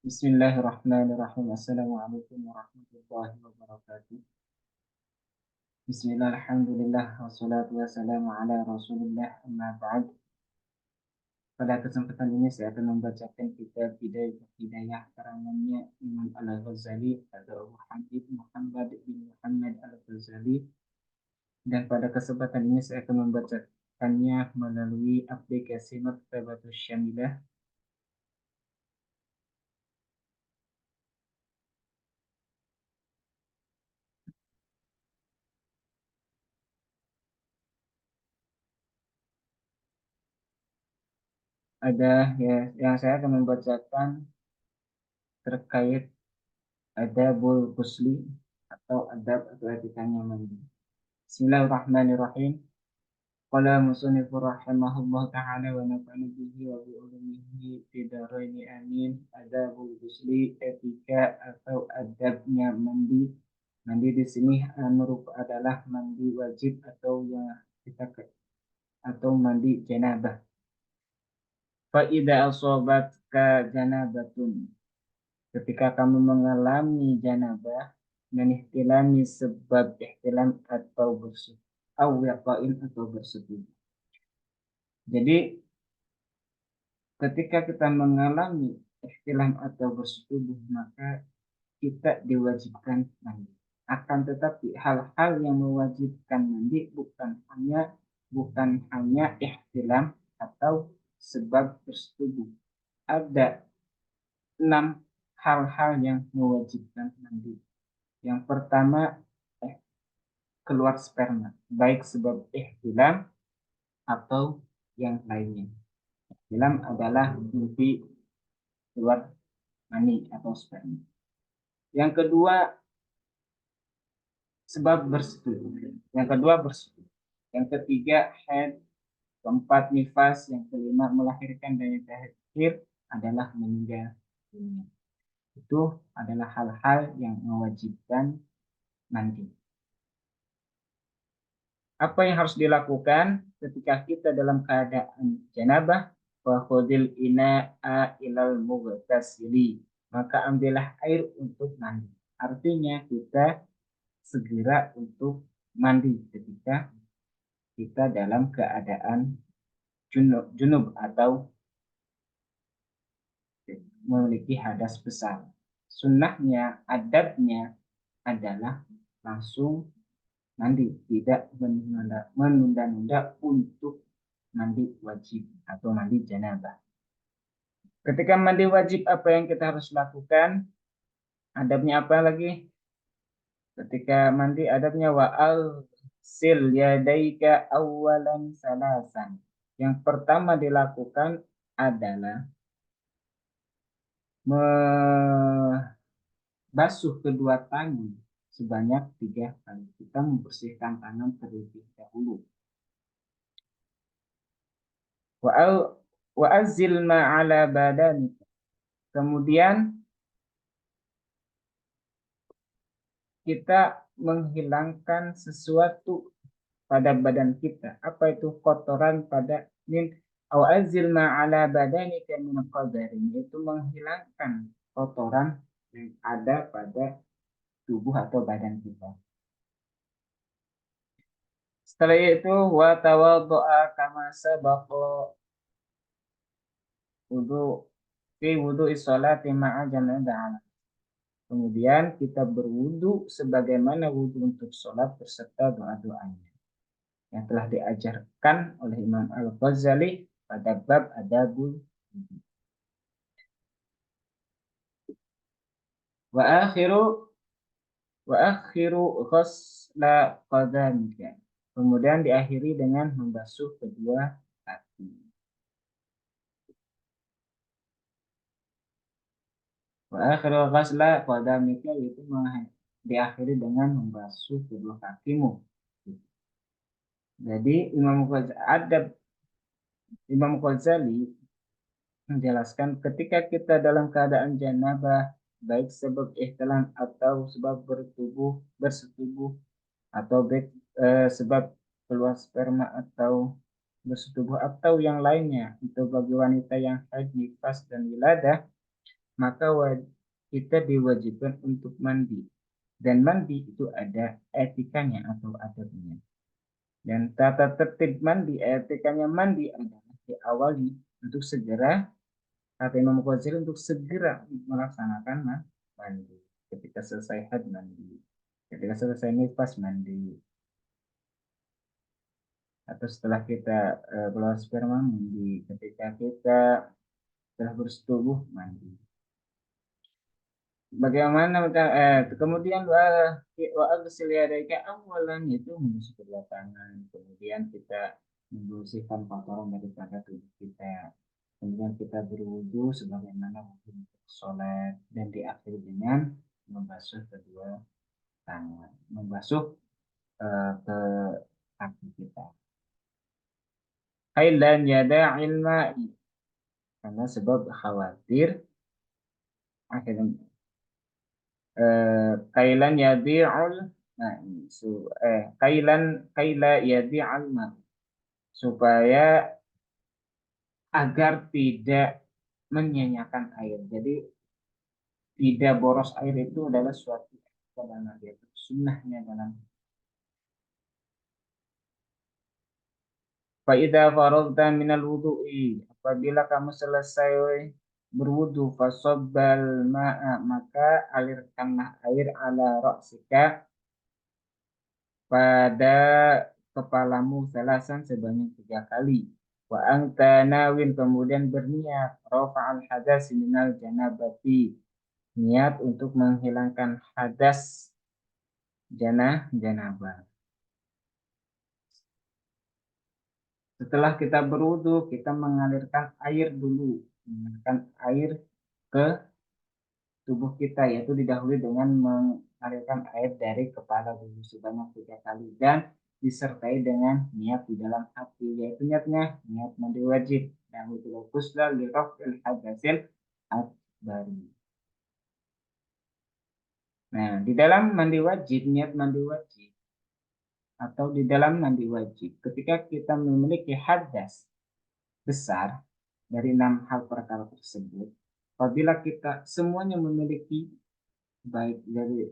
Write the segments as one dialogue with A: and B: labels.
A: Bismillahirrahmanirrahim. Assalamualaikum warahmatullahi wabarakatuh. Bismillah, alhamdulillah, wassalatu wassalamu ala rasulillah, amma ba'd. Pada kesempatan ini saya akan membacakan kitab Bidayah Hidayah karangannya Imam Al-Ghazali atau Abu Hamid Muhammad bin Muhammad Al-Ghazali. Dan pada kesempatan ini saya akan membacakannya melalui aplikasi Maktabatus Syamilah. Ada ya yang saya akan membacakan terkait adabul ghusli atau adab atau etikanya mandi. Bismillahirrahmanirrahim. Qala musannifu rahimahullah ta'ala wa nafa'ana bihi wa bi ulumihi fi dharaini amin. Adabul ghusli, etika atau adabnya mandi. Mandi di sini adalah mandi wajib atau yang kita atau mandi janabah. Fa idza asabatka janabatun, ketika kamu mengalami janabah dan ihtilami sebab ihtilam atau bersuci atau bersuci. Jadi ketika kita mengalami ihtilam atau bersuci, maka kita diwajibkan mandi. Akan tetapi hal-hal yang mewajibkan mandi bukan hanya ihtilam atau sebab bersuci. Ada 6 hal-hal yang mewajibkan mandi. Yang pertama, keluar sperma, baik sebab ihtilam atau yang lainnya. Ihtilam adalah mimpi keluar mani atau sperma. Yang kedua, sebab bersetubuh. Yang kedua, bersetubuh. Yang ketiga, haid. Keempat, nifas. Yang kelima, melahirkan. Dan yang terakhir adalah meninggal dunia. Itu adalah hal-hal yang mewajibkan mandi. Apa yang harus dilakukan ketika kita dalam keadaan janabah? Wa khudil ina'a ilal mughtasili. Maka ambillah air untuk mandi. Artinya kita segera untuk mandi ketika kita dalam keadaan junub atau memiliki hadas besar. Sunnahnya, adabnya adalah langsung mandi, tidak menunda-nunda untuk mandi wajib atau mandi janabah. Ketika mandi wajib, apa yang kita harus lakukan? Adabnya apa lagi? Ketika mandi adabnya wa'al sil yadaika awalan salasan. Yang pertama dilakukan adalah membasuh kedua tangan sebanyak 3 kali. Kita membersihkan tangan terlebih dahulu. Wa'azil ma'ala badanika. Kemudian kita menghilangkan sesuatu pada badan kita. Apa itu kotoran pada wa'azil ma'ala badanika min qadarin, itu menghilangkan kotoran yang ada pada tubuh atau badan kita. Setelah itu wa tawaddu'a kama sabaqa wudu sholati ma'a jam'i. Kemudian kita berwudu sebagaimana wudu untuk sholat beserta doa-doanya yang telah diajarkan oleh Imam Al-Ghazali pada bab adabul wudu. Wa akhiru ghusla qadamika. Kemudian diakhiri dengan membasuh kedua kaki. Wa akhiru ghusla qadamika, yaitu diakhiri dengan membasuh kedua kakimu. Jadi Imam Ghazali menjelaskan ketika kita dalam keadaan janabah, baik sebab ihtilam atau sebab bersetubuh atau sebab keluar sperma atau bersetubuh atau yang lainnya, itu bagi wanita yang haid, nifas dan wiladah, maka kita diwajibkan untuk mandi. Dan mandi itu ada etikanya atau adabnya. Dan tata tertib mandi, etikanya mandi adalah diawali untuk segera, kata Imam Ghazali, untuk segera melaksanakan mandi. Ketika selesai haid mandi, ketika selesai nifas mandi, atau setelah kita keluar sperma mandi, ketika kita telah bersetubuh mandi. Bagaimana kemudian wa aghsil yadayka awalan, itu membasuh kedua tangan, kemudian kita membersihkan kotoran daripada tubuh kita, kemudian kita berwudu sebagaimana wudu untuk sholat, dan diakhiri dengan membasuh kedua tangan, membasuh ke kaki kita. Ailan yada'il ma'i, karena sebab khawatir akhirnya kailan yadi'ul kaila yadi'al ma, supaya agar tidak menyanyiakan air. Jadi tidak boros air itu adalah suatu dalam yaitu sunnahnya dalam. Fa idza faragta minal wudu'i, apabila kamu selesai berwudu, fasabbal ma'a, maka alirkanlah air ala ra'sika, pada kepalamu, salasan, sebanyak 3 kali. Wa anta nawin, kemudian berniat, rafa'al hadas minal janabati, niat untuk menghilangkan hadas janabah. Setelah kita berwudu, kita mengalirkan air dulu, mengalirkan air ke tubuh kita, yaitu didahului dengan mengalirkan air dari kepala dulu sebanyak 3 kali, dan disertai dengan niat di dalam hati, yaitu niat mandi wajib, dan itu ghusla li raf'il hadasil akbari. Nah, di dalam mandi wajib, niat mandi wajib, atau di dalam mandi wajib, ketika kita memiliki hadas besar dari 6 hal perkara tersebut, apabila kita semuanya memiliki, baik dari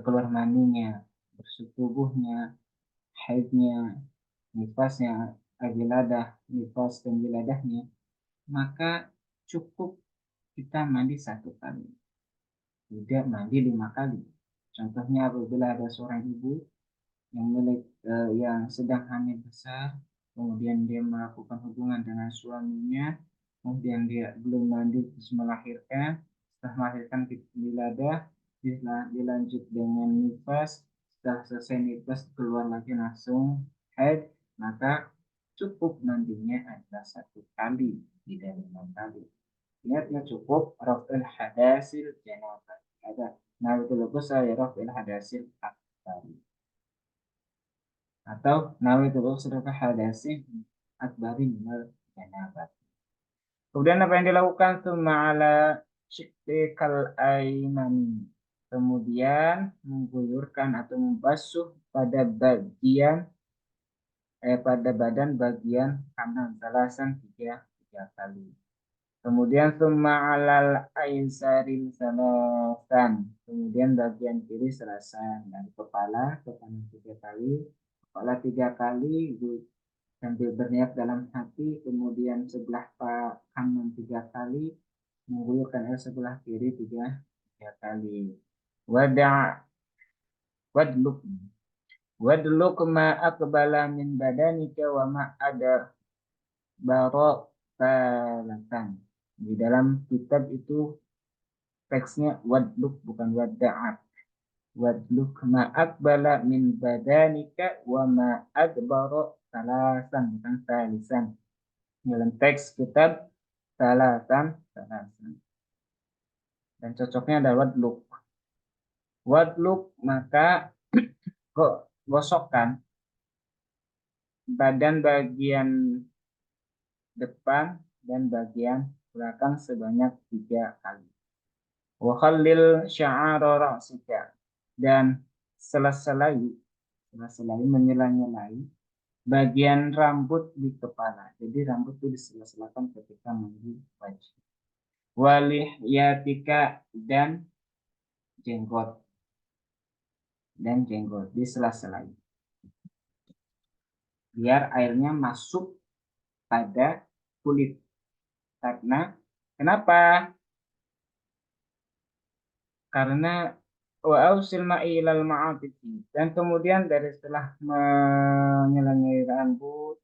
A: keluar maninya, bersetubuhnya, haidnya, nifasnya, wiladah, nifas dan wiladahnya, maka cukup kita mandi 1 kali, tidak mandi 5 kali. Contohnya apabila ada seorang ibu yang sedang hamil besar, kemudian dia melakukan hubungan dengan suaminya, kemudian dia belum mandi terus melahirkan, setelah melahirkan wiladah, dilanjut dengan nifas, setelah selesai nifas keluar lagi langsung haid, maka cukup mandinya adalah 1 kali, tidak 5 kali. Niatnya cukup raf'il hadasil janabah. Ada nawatul ghusl ya raf'il hadasil akbar, atau nawatul ghusl raf'il hadasil akbari minal janabah. Kemudian apa yang dilakukan? Tsumma ala syiqqikal aimani, kemudian mengguyurkan atau membasuh pada badan bagian kanan, salasan, 3 kali. Kemudian tsumma alal aisaril salasan, kemudian bagian kiri salasan, dari kepala ke kanan 3 kali, kepala 3 kali, sambil berniat dalam hati, kemudian sebelah kanan 3 kali, mengguyurkan air sebelah kiri 3 kali. Wadluk wadluk ma akbala min badanika wa ma ada barokatan. Di dalam kitab itu teksnya wadluk, bukan wadda'at. Wadluk ma akbala min badanika wa ma adbaro salasan, bukan salisan. Dalam teks kitab salasan. Dan cocoknya adalah wadluk. Wadluk, maka gosokkan badan bagian depan dan bagian belakang sebanyak 3 kali. Wa khallil sya'ara ra'sika, dan selesai menyela-nyelai bagian rambut di kepala. Jadi rambut itu disela-selakan ketika mandi wajib. walihyatika jenggot di sela-sela biar airnya masuk pada kulit. Karena kenapa? Karena wa ausil ma'i ilal ma'atifi, dan kemudian dari setelah menyelangi rambut,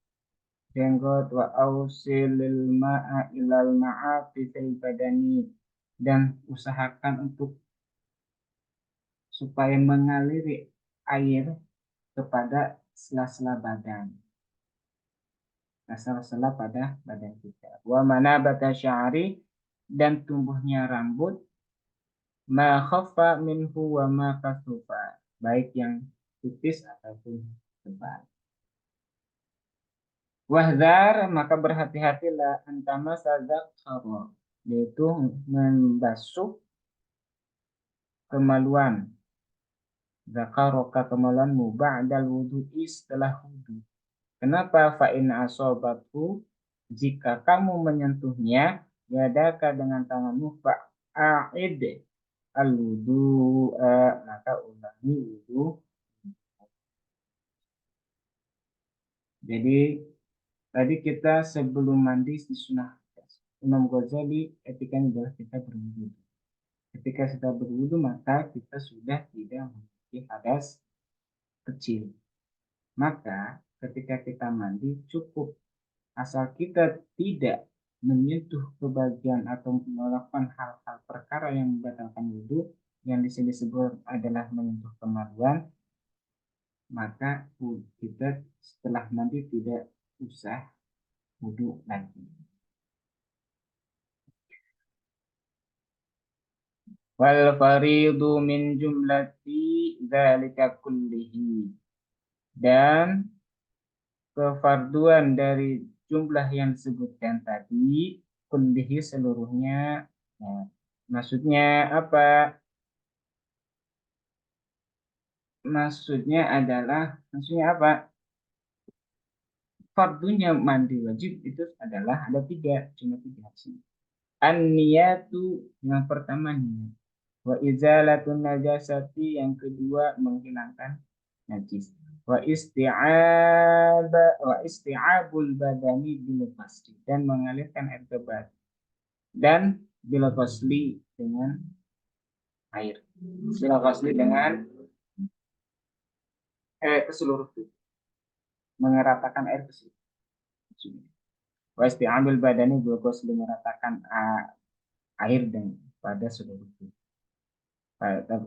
A: jenggot, wa ausilil ma'a ilal ma'atifil badani, dan usahakan untuk supaya mengaliri air kepada sela-sela badan, sela-sela pada badan kita. Wa manabata sya'ri, dan tumbuhnya rambut, ma khaffa minhu wa ma kasufa, baik yang tipis ataupun tebal. Wahdar, maka berhati-hatilah antama sadak kharo, yaitu membasuh kemaluan, zakaroka kemaluanmu, ba'dal wudu'i, setelah wudu. Kenapa? Fa'in asobatu, jika kamu menyentuhnya, yadaka dengan tanganmu, fa'a'id al-wudu, maka ulangi wudu. Jadi tadi kita sebelum mandi disunah. Imam Ghazali etikanya adalah kita berwudu. Ketika kita berwudu maka kita sudah tidak memiliki hadas kecil. Maka ketika kita mandi cukup asal kita tidak menyentuh ke bagian atau melakukan hal-hal perkara yang membatalkan wudu, yang di sini disebut adalah menyentuh kemaluan, maka kita setelah mandi tidak usah wudu lagi. Wal faridu min jumlati dzalika kullihi, dan kefarduan dari jumlah yang disebutkan tadi, kullihi seluruhnya. Nah, maksudnya apa? Maksudnya apa? Fardunya mandi wajib itu adalah ada cuma tiga sih. An-niyatu, yang pertama niat. Wa izalatun najasati, yang kedua menghilangkan najis. Wa isti'abul badani bil ghusli, dan mengalirkan air ke badan. Dan bil ghusli, dengan air. Bil ghusli, dengan ke seluruh tubuh. Mengeratakan air ke seluruh tubuh. Wa isti'abul badani bil ghusli, meratakan air dan pada seluruh tubuh.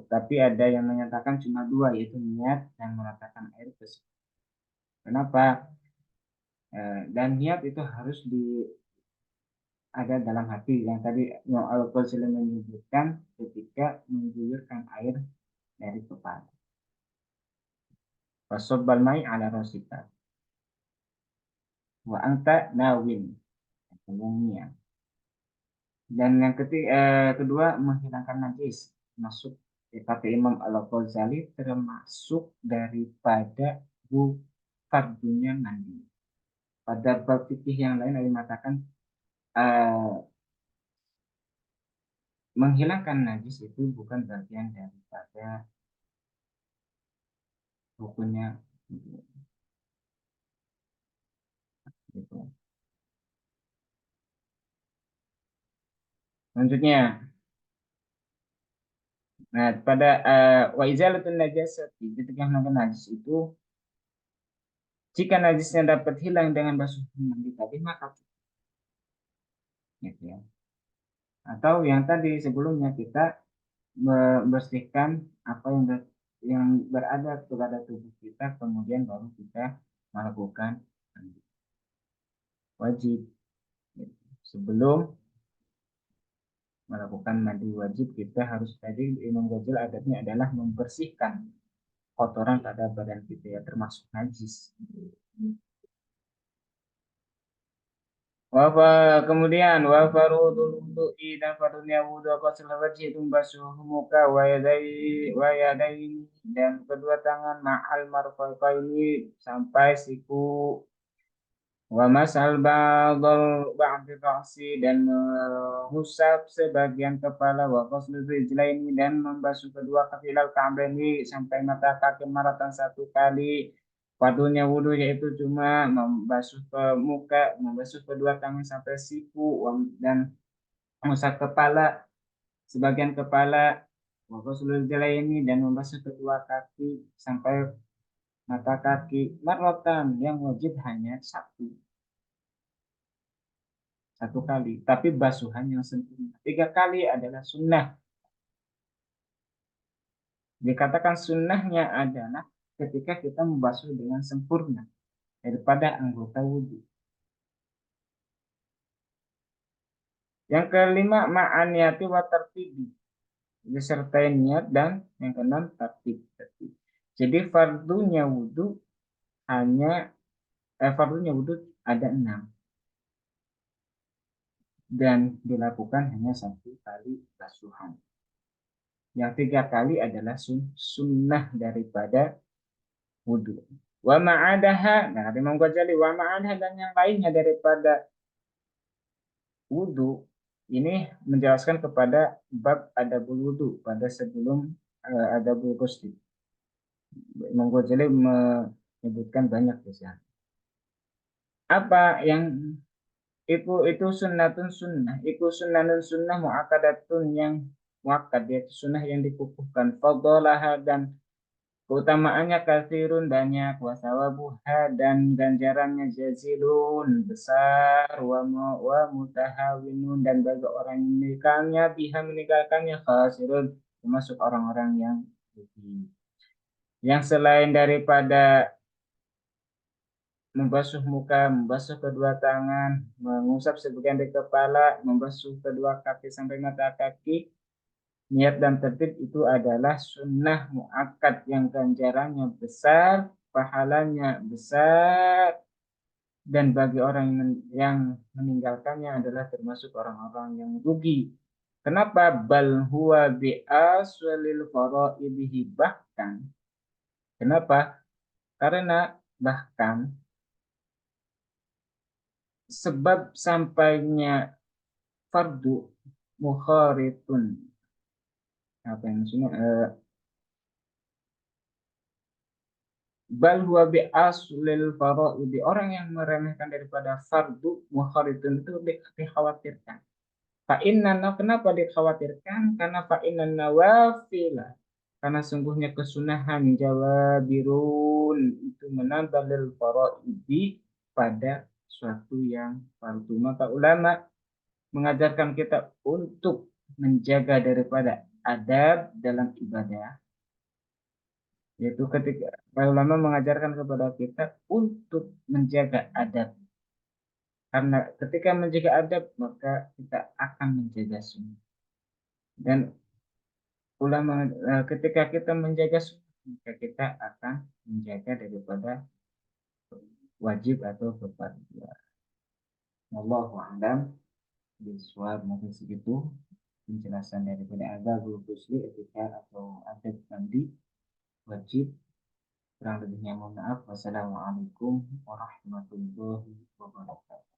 A: Tapi ada yang menyatakan cuma dua, yaitu niat dan meratakan air ke seluruh. Kenapa? Dan niat itu harus ada dalam hati, yang tadi yang Al-Ghazali menyebutkan ketika mengguyurkan air dari kepala. Wasobbal mai ala rosika wa anta nawin, niat. Dan yang kedua menghilangkan najis, masuk kata Imam Al-Ghazali termasuk daripada fardunya mandi. Pada bab fikih yang lain ada mengatakan menghilangkan najis itu bukan bagian daripada hukumnya. Gitu. Selanjutnya, nah pada wa izalatun najasati, ketika menghilangkan najis itu, jika najisnya dapat hilang dengan basuh mandi tadi maka gitu ya. Atau yang tadi sebelumnya kita membersihkan apa yang berada pada tubuh kita, kemudian baru kita melakukan mandi. Wajib sebelum melakukan mandi wajib kita harus, tadi Imam Ghazali adatnya adalah membersihkan kotoran pada badan kita ya, termasuk najis. Kemudian wa farudul wudu'i, dan fardunya wudu ghusl wajhi itu membasuh muka wa yadaini, dan kedua tangan ma'al marfaqaini, sampai siku. Wa masal ba'di ra'si, dan mengusap sebagian kepala, wa ghuslu rijlaini, dan membasuh kedua kaki, ilal ka'baini, sampai mata kaki, maratan satu kali. Fardunya wudhu yaitu cuma membasuh ke muka, membasuh kedua tangan sampai siku, dan mengusap kepala, sebagian kepala, wa ghuslu rijlaini, dan membasuh kedua kaki sampai mata kaki, maratan, yang wajib hanya satu kali, tapi basuhan yang sempurna. 3 kali adalah sunnah. Dikatakan sunnahnya adalah ketika kita membasuh dengan sempurna daripada anggota wudhu. Yang kelima, ma'aniyati wa tartibi, disertai niat, dan yang keenam tertib. Jadi fardunya wudhu ada 6 dan dilakukan hanya 1 kali basuhan. Yang 3 kali adalah sunnah daripada wudhu. Wa ma'adaha, nah Imam Ghazali, wa ma'adaha, dan yang lainnya daripada wudhu ini menjelaskan kepada bab adabul wudhu pada sebelum adabul ghusli. Imam Ghazali menyebutkan banyak di sana. Apa yang itu sunnatun sunnah, itu sunnanun sunnah mu'akadatun, yang muakkad, yaitu sunnah yang dikukuhkan, fadolaha, dan keutamaannya kathirun, banyak, wasawabuha, dan ganjarannya jazilun, besar, wa mutahawinun, dan bagi orang yang meninggalkannya, biha, meninggalkannya, khasirun, termasuk orang-orang yang rugi. Yang selain daripada membasuh muka, membasuh kedua tangan, mengusap sebagian dari kepala, membasuh kedua kaki sampai mata kaki, niat dan tertib itu adalah sunnah muakkad yang ganjarannya besar, pahalanya besar, dan bagi orang yang meninggalkannya adalah termasuk orang-orang yang rugi. Kenapa? Bal huwa bi'aswalil fara'idihi, bahkan. Kenapa? Karena bahkan sebab sampainya fardu mukharitun, apa yang maksudnya, bal huwa bi aslil faraidi, orang yang meremehkan daripada fardu mukharitun itu dikhawatirkan. Fa inna, kenapa dikhawatirkan? Karena fa inna nawafila, karena sungguhnya kesunahan, jawabirun, itu menambah lil faraidi, pada suatu yang fardu. Maka ulama mengajarkan kita untuk menjaga daripada adab dalam ibadah, yaitu ketika para ulama mengajarkan kepada kita untuk menjaga adab, karena ketika menjaga adab maka kita akan menjaga sunnah, dan ulama ketika kita menjaga sunnah maka kita akan menjaga daripada wajib atau kewajiban. Wallahu a'lam bishawab. Mungkin segitu penjelasan daripada adabul ghusli, etika atau adab mandi wajib. Kurang lebihnya mohon maaf. Wassalamualaikum warahmatullahi wabarakatuh.